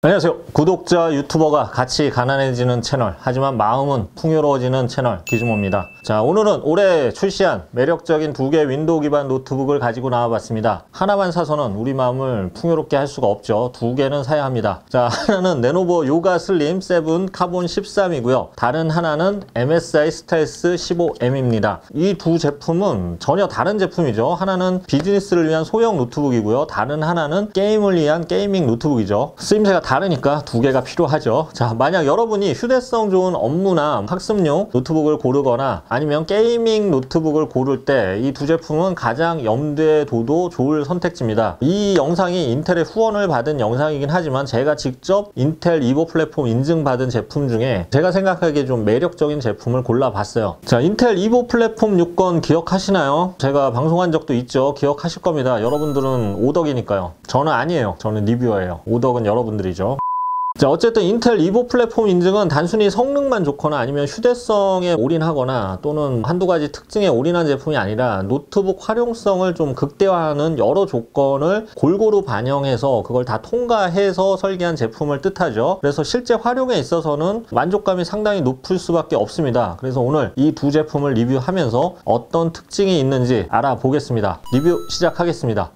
안녕하세요. 구독자 유튜버가 같이 가난해지는 채널, 하지만 마음은 풍요로워지는 채널 기준모입니다. 자, 오늘은 올해 출시한 매력적인 두 개 윈도우 기반 노트북을 가지고 나와봤습니다. 하나만 사서는 우리 마음을 풍요롭게 할 수가 없죠. 두 개는 사야 합니다. 자, 하나는 레노버 요가 슬림 7 카본 13이고요. 다른 하나는 MSI 스텔스 15M입니다. 이 두 제품은 전혀 다른 제품이죠. 하나는 비즈니스를 위한 소형 노트북이고요. 다른 하나는 게임을 위한 게이밍 노트북이죠. 쓰임새가 다르니까 두 개가 필요하죠. 자, 만약 여러분이 휴대성 좋은 업무나 학습용 노트북을 고르거나 아니면 게이밍 노트북을 고를 때 이 두 제품은 가장 염두에 둬도 좋을 선택지입니다. 이 영상이 인텔의 후원을 받은 영상이긴 하지만 제가 직접 인텔 이보 플랫폼 인증받은 제품 중에 제가 생각하기에 좀 매력적인 제품을 골라봤어요. 자, 인텔 이보 플랫폼 6권 기억하시나요? 제가 방송한 적도 있죠. 기억하실 겁니다. 여러분들은 오덕이니까요. 저는 아니에요. 저는 리뷰어예요. 오덕은 여러분들이죠. 자, 어쨌든 인텔 이보 플랫폼 인증은 단순히 성능만 좋거나 아니면 휴대성에 올인하거나 또는 한두 가지 특징에 올인한 제품이 아니라 노트북 활용성을 좀 극대화하는 여러 조건을 골고루 반영해서 그걸 다 통과해서 설계한 제품을 뜻하죠. 그래서 실제 활용에 있어서는 만족감이 상당히 높을 수밖에 없습니다. 그래서 오늘 이 두 제품을 리뷰하면서 어떤 특징이 있는지 알아보겠습니다. 리뷰 시작하겠습니다.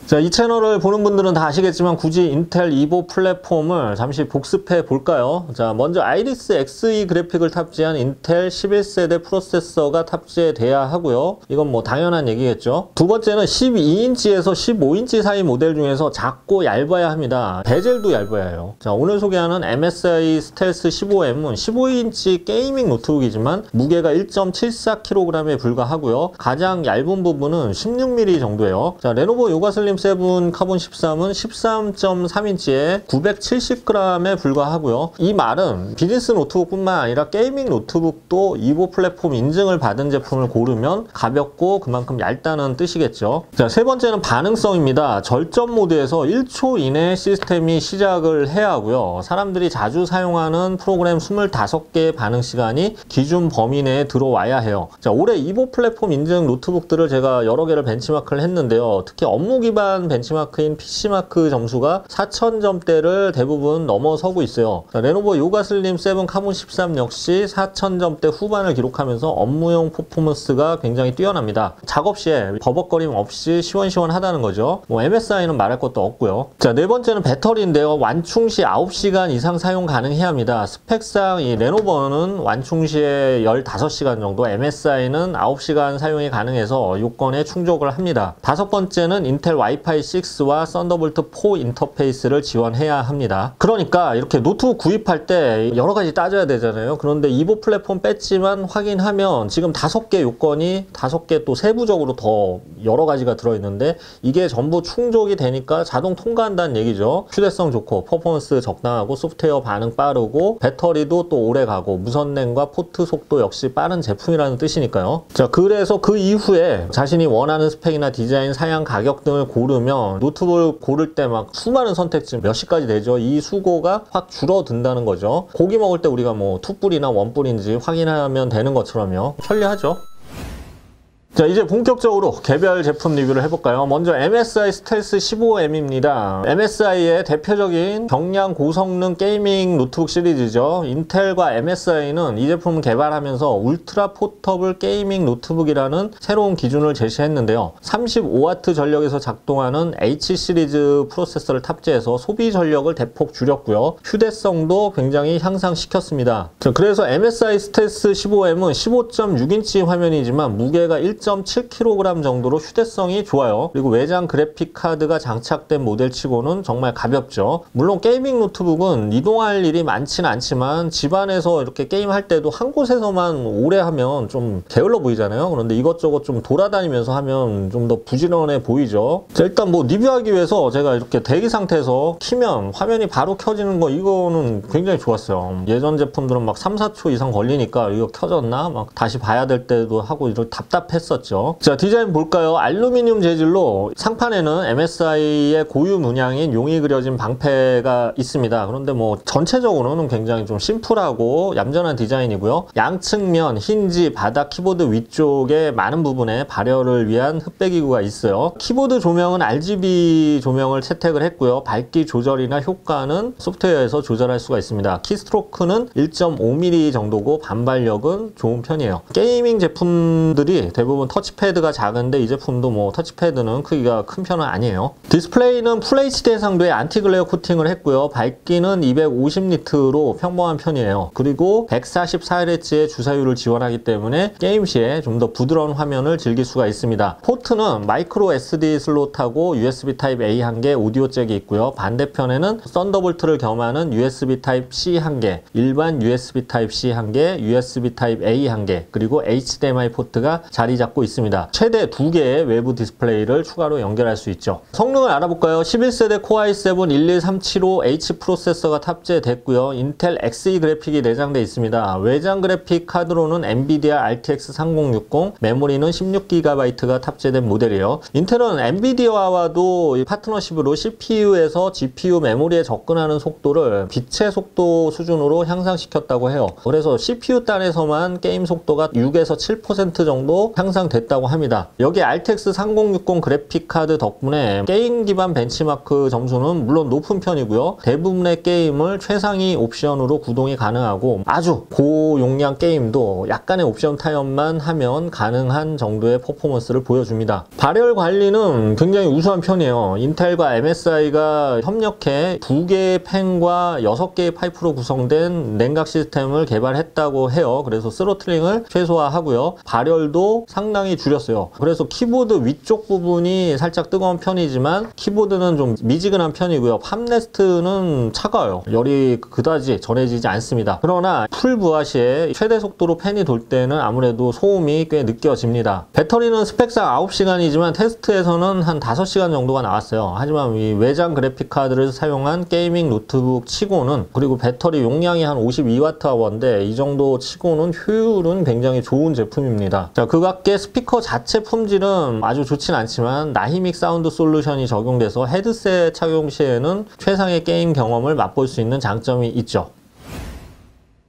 자, 이 채널을 보는 분들은 다 아시겠지만 굳이 인텔 이보 플랫폼을 잠시 복습해 볼까요? 자, 먼저 아이리스 Xe 그래픽을 탑재한 인텔 11세대 프로세서가 탑재돼야 하고요. 이건 뭐 당연한 얘기겠죠. 두 번째는 12인치에서 15인치 사이 모델 중에서 작고 얇아야 합니다. 베젤도 얇아야 해요. 자, 오늘 소개하는 MSI 스텔스 15M은 15인치 게이밍 노트북이지만 무게가 1.74kg에 불과하고요. 가장 얇은 부분은 16mm 정도예요. 자, 레노버 요가 슬림 7 카본 13은 13.3인치에 970g에 불과하고요. 이 말은 비즈니스 노트북뿐만 아니라 게이밍 노트북도 이보 플랫폼 인증을 받은 제품을 고르면 가볍고 그만큼 얇다는 뜻이겠죠. 자, 세 번째는 반응성입니다. 절전 모드에서 1초 이내 시스템이 시작을 해야 하고요. 사람들이 자주 사용하는 프로그램 25개의 반응 시간이 기준 범위 내에 들어와야 해요. 자, 올해 이보 플랫폼 인증 노트북들을 제가 여러 개를 벤치마크를 했는데요. 특히 업무 기반 벤치마크인 PC마크 점수가 4000점대를 대부분 넘어서고 있어요. 자, 레노버 요가 슬림 7 카본 13 역시 4000점대 후반을 기록하면서 업무용 퍼포먼스가 굉장히 뛰어납니다. 작업 시에 버벅거림 없이 시원시원하다는 거죠. 뭐 MSI는 말할 것도 없고요. 자, 네 번째는 배터리인데요. 완충 시 9시간 이상 사용 가능해야 합니다. 스펙상 이 레노버는 완충 시에 15시간 정도, MSI는 9시간 사용이 가능해서 요건에 충족을 합니다. 다섯 번째는 인텔 와이파이 6와 썬더볼트 4 인터페이스를 지원해야 합니다. 그러니까 이렇게 노트북 구입할 때 여러 가지 따져야 되잖아요. 그런데 이보 플랫폼 뺐지만 확인하면 지금 5개 요건이 5개 또 세부적으로 더 여러 가지가 들어있는데 이게 전부 충족이 되니까 자동 통과한다는 얘기죠. 휴대성 좋고 퍼포먼스 적당하고 소프트웨어 반응 빠르고 배터리도 또 오래 가고 무선랜과 포트 속도 역시 빠른 제품이라는 뜻이니까요. 자, 그래서 그 이후에 자신이 원하는 스펙이나 디자인, 사양, 가격 등을 고르면 노트북을 고를 때 막 수많은 선택지 몇 시까지 되죠. 이 수고가 확 줄어든다는 거죠. 고기 먹을 때 우리가 뭐 투뿔이나 원뿔인지 확인하면 되는 것처럼요. 편리하죠. 자, 이제 본격적으로 개별 제품 리뷰를 해볼까요? 먼저 MSI 스텔스 15M입니다. MSI의 대표적인 경량 고성능 게이밍 노트북 시리즈죠. 인텔과 MSI는 이 제품을 개발하면서 울트라 포터블 게이밍 노트북이라는 새로운 기준을 제시했는데요. 35W 전력에서 작동하는 H 시리즈 프로세서를 탑재해서 소비 전력을 대폭 줄였고요. 휴대성도 굉장히 향상시켰습니다. 자, 그래서 MSI 스텔스 15M은 15.6인치 화면이지만 무게가 1.7kg 정도로 휴대성이 좋아요. 그리고 외장 그래픽 카드가 장착된 모델치고는 정말 가볍죠. 물론 게이밍 노트북은 이동할 일이 많지는 않지만 집안에서 이렇게 게임할 때도 한 곳에서만 오래 하면 좀 게을러 보이잖아요. 그런데 이것저것 좀 돌아다니면서 하면 좀 더 부지런해 보이죠. 자, 일단 뭐 리뷰하기 위해서 제가 이렇게 대기 상태에서 키면 화면이 바로 켜지는 거, 이거는 굉장히 좋았어요. 예전 제품들은 막 3, 4초 이상 걸리니까 이거 켜졌나? 막 다시 봐야 될 때도 하고 이렇게 답답했어요. 했었죠. 자, 디자인 볼까요? 알루미늄 재질로 상판에는 MSI의 고유 문양인 용이 그려진 방패가 있습니다. 그런데 뭐 전체적으로는 굉장히 좀 심플하고 얌전한 디자인이고요. 양측면, 힌지, 바닥, 키보드 위쪽에 많은 부분에 발열을 위한 흡배기구가 있어요. 키보드 조명은 RGB 조명을 채택을 했고요. 밝기 조절이나 효과는 소프트웨어에서 조절할 수가 있습니다. 키스트로크는 1.5mm 정도고 반발력은 좋은 편이에요. 게이밍 제품들이 대부분 터치패드가 작은데 이 제품도 뭐 터치패드는 크기가 큰 편은 아니에요. 디스플레이는 FHD 해상도에 안티글레어 코팅을 했고요. 밝기는 250니트로 평범한 편이에요. 그리고 144Hz의 주사율을 지원하기 때문에 게임 시에 좀 더 부드러운 화면을 즐길 수가 있습니다. 포트는 마이크로 SD 슬롯하고 USB Type-A 1개, 오디오 잭이 있고요. 반대편에는 썬더볼트를 겸하는 USB Type-C 1개, 일반 USB Type-C 1개, USB Type-A 1개, 그리고 HDMI 포트가 자리 잡고 있습니다. 최대 2개의 외부 디스플레이를 추가로 연결할 수 있죠. 성능을 알아볼까요? 11세대 Core i7 11375H 프로세서가 탑재됐고요. 인텔 Xe 그래픽이 내장되어 있습니다. 외장 그래픽 카드로는 엔비디아 RTX 3060, 메모리는 16GB가 탑재된 모델이에요. 인텔은 엔비디아와도 파트너십으로 CPU에서 GPU 메모리에 접근하는 속도를 빛의 속도 수준으로 향상시켰다고 해요. 그래서 CPU 단에서만 게임 속도가 6에서 7% 정도 향상됐다고 합니다. 여기 RTX 3060 그래픽 카드 덕분에 게임 기반 벤치마크 점수는 물론 높은 편이고요. 대부분의 게임을 최상위 옵션으로 구동이 가능하고 아주 고용량 게임도 약간의 옵션 타협만 하면 가능한 정도의 퍼포먼스를 보여줍니다. 발열 관리는 굉장히 우수한 편이에요. 인텔과 MSI가 협력해 2개의 팬과 6개의 파이프로 구성된 냉각 시스템을 개발했다고 해요. 그래서 스로틀링을 최소화하고요. 발열도 상당히 줄였어요. 그래서 키보드 위쪽 부분이 살짝 뜨거운 편이지만 키보드는 좀 미지근한 편이고요. 팜레스트는 차가워요. 열이 그다지 전해지지 않습니다. 그러나 풀 부하 시에 최대 속도로 팬이 돌 때는 아무래도 소음이 꽤 느껴집니다. 배터리는 스펙상 9시간이지만 테스트에서는 한 5시간 정도가 나왔어요. 하지만 이 외장 그래픽 카드를 사용한 게이밍 노트북 치고는, 그리고 배터리 용량이 한 52Wh인데 이 정도 치고는 효율은 굉장히 좋은 제품입니다. 자, 그 밖에 스피커 자체 품질은 아주 좋진 않지만 나히믹 사운드 솔루션이 적용돼서 헤드셋 착용 시에는 최상의 게임 경험을 맛볼 수 있는 장점이 있죠.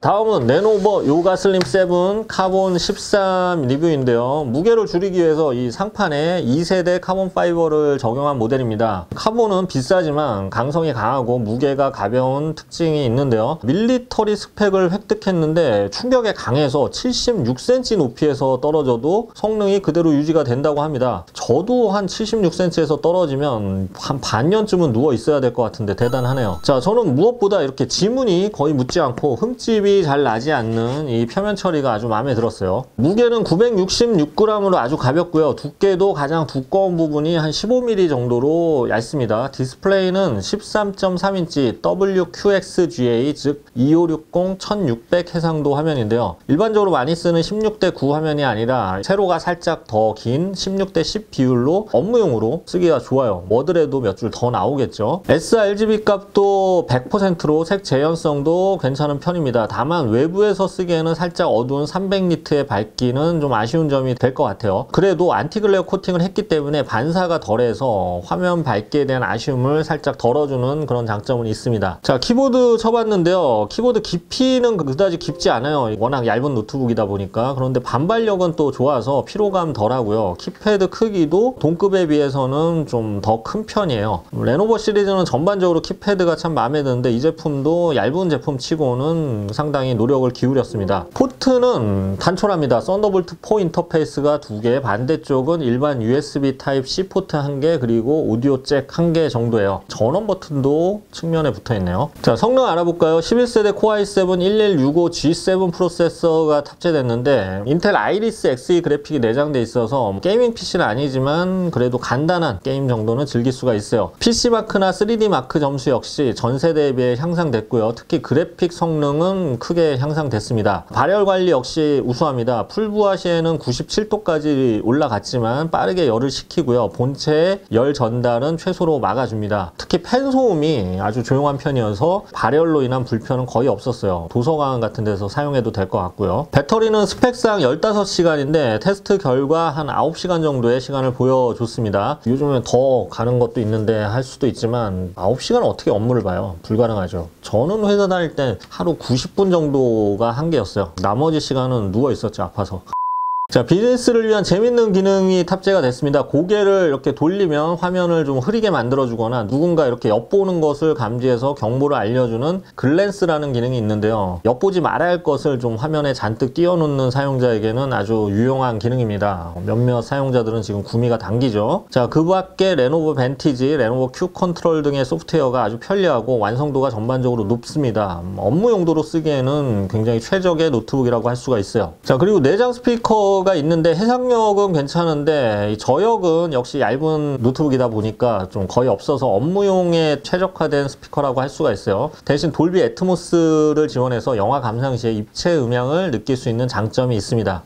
다음은 레노버 요가 슬림 7 카본 13 리뷰인데요. 무게를 줄이기 위해서 이 상판에 2세대 카본 파이버를 적용한 모델입니다. 카본은 비싸지만 강성이 강하고 무게가 가벼운 특징이 있는데요. 밀리터리 스펙을 획득했는데 충격에 강해서 76cm 높이에서 떨어져도 성능이 그대로 유지가 된다고 합니다. 저도 한 76cm에서 떨어지면 한 반년쯤은 누워 있어야 될 것 같은데 대단하네요. 자, 저는 무엇보다 이렇게 지문이 거의 묻지 않고 흠집이 잘 나지 않는 이 표면 처리가 아주 마음에 들었어요. 무게는 966g으로 아주 가볍고요. 두께도 가장 두꺼운 부분이 한 15mm 정도로 얇습니다. 디스플레이는 13.3인치 WQXGA 즉 2560-1600 해상도 화면인데요. 일반적으로 많이 쓰는 16:9 화면이 아니라 세로가 살짝 더 긴 16:10 비율로 업무용으로 쓰기가 좋아요. 뭐더라도 몇 줄 더 나오겠죠. sRGB 값도 100%로 색 재현성도 괜찮은 편입니다. 다만 외부에서 쓰기에는 살짝 어두운 300니트의 밝기는 좀 아쉬운 점이 될 것 같아요. 그래도 안티글레어 코팅을 했기 때문에 반사가 덜해서 화면 밝기에 대한 아쉬움을 살짝 덜어주는 그런 장점은 있습니다. 자, 키보드 쳐봤는데요. 키보드 깊이는 그다지 깊지 않아요. 워낙 얇은 노트북이다 보니까. 그런데 반발력은 또 좋아서 피로감 덜하고요. 키패드 크기도 동급에 비해서는 좀 더 큰 편이에요. 레노버 시리즈는 전반적으로 키패드가 참 마음에 드는데 이 제품도 얇은 제품 치고는 상당히 노력을 기울였습니다. 포트는 단촐합니다. 썬더볼트 4 인터페이스가 2개, 반대쪽은 일반 USB Type-C 포트 1개, 그리고 오디오 잭 1개 정도예요. 전원 버튼도 측면에 붙어있네요. 자, 성능 알아볼까요? 11세대 Core i7 1165G7 프로세서가 탑재됐는데 인텔 아이리스 Xe 그래픽이 내장돼 있어서 게이밍 PC는 아니지만 그래도 간단한 게임 정도는 즐길 수가 있어요. PC마크나 3D마크 점수 역시 전세대에 비해 향상됐고요. 특히 그래픽 성능은 크게 향상됐습니다. 발열 관리 역시 우수합니다. 풀부하 시에는 97도까지 올라갔지만 빠르게 열을 식히고요. 본체의 열 전달은 최소로 막아줍니다. 특히 팬 소음이 아주 조용한 편이어서 발열로 인한 불편은 거의 없었어요. 도서관 같은 데서 사용해도 될 것 같고요. 배터리는 스펙상 15시간인데 테스트 결과 한 9시간 정도의 시간을 보여줬습니다. 요즘엔 더 가는 것도 있는데 할 수도 있지만 9시간은 어떻게 업무를 봐요? 불가능하죠. 저는 회사 다닐 때 하루 90분 정도가 한계였어요. 나머지 시간은 누워 있었죠, 아파서. 자, 비즈니스를 위한 재밌는 기능이 탑재가 됐습니다. 고개를 이렇게 돌리면 화면을 좀 흐리게 만들어주거나 누군가 이렇게 엿보는 것을 감지해서 경보를 알려주는 글랜스라는 기능이 있는데요. 엿보지 말아야 할 것을 좀 화면에 잔뜩 띄워놓는 사용자에게는 아주 유용한 기능입니다. 몇몇 사용자들은 지금 구미가 당기죠. 자, 그 밖에 레노버 벤티지, 레노버 큐 컨트롤 등의 소프트웨어가 아주 편리하고 완성도가 전반적으로 높습니다. 업무 용도로 쓰기에는 굉장히 최적의 노트북이라고 할 수가 있어요. 자, 그리고 내장 스피커 가 있는데 해상력은 괜찮은데 저역은 역시 얇은 노트북이다 보니까 좀 거의 없어서 업무용에 최적화된 스피커라고 할 수가 있어요. 대신 돌비 애트모스를 지원해서 영화 감상 시에 입체 음향을 느낄 수 있는 장점이 있습니다.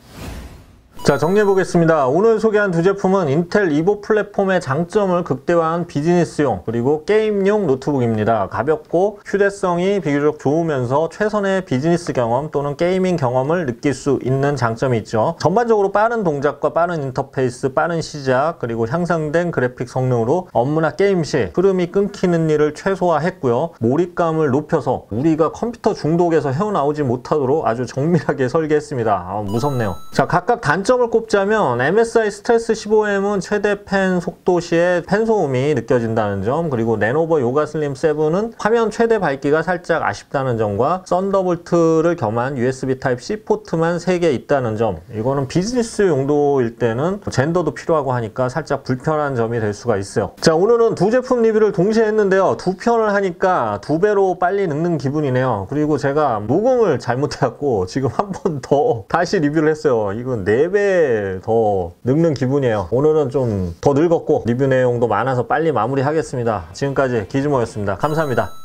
자, 정리해 보겠습니다. 오늘 소개한 두 제품은 인텔 이보 플랫폼의 장점을 극대화한 비즈니스용 그리고 게임용 노트북입니다. 가볍고 휴대성이 비교적 좋으면서 최선의 비즈니스 경험 또는 게이밍 경험을 느낄 수 있는 장점이 있죠. 전반적으로 빠른 동작과 빠른 인터페이스, 빠른 시작 그리고 향상된 그래픽 성능으로 업무나 게임 시 흐름이 끊기는 일을 최소화했고요. 몰입감을 높여서 우리가 컴퓨터 중독에서 헤어나오지 못하도록 아주 정밀하게 설계했습니다. 무섭네요. 자, 각각 단점 을 꼽자면 MSI 스트레스 15M은 최대 팬 속도 시에 팬 소음이 느껴진다는 점, 그리고 레노버 요가 슬림 7은 화면 최대 밝기가 살짝 아쉽다는 점과 썬더볼트를 겸한 USB 타입C 포트만 3개 있다는 점, 이거는 비즈니스 용도일 때는 젠더도 필요하고 하니까 살짝 불편한 점이 될 수가 있어요. 자, 오늘은 두 제품 리뷰를 동시에 했는데요. 두 편을 하니까 2배로 빨리 늙는 기분이네요. 그리고 제가 녹음을 잘못해갖고 지금 한 번 더 다시 리뷰를 했어요. 이건 4배 더 늙는 기분이에요. 오늘은 좀 더 늙었고 리뷰 내용도 많아서 빨리 마무리하겠습니다. 지금까지 기즈모였습니다. 감사합니다.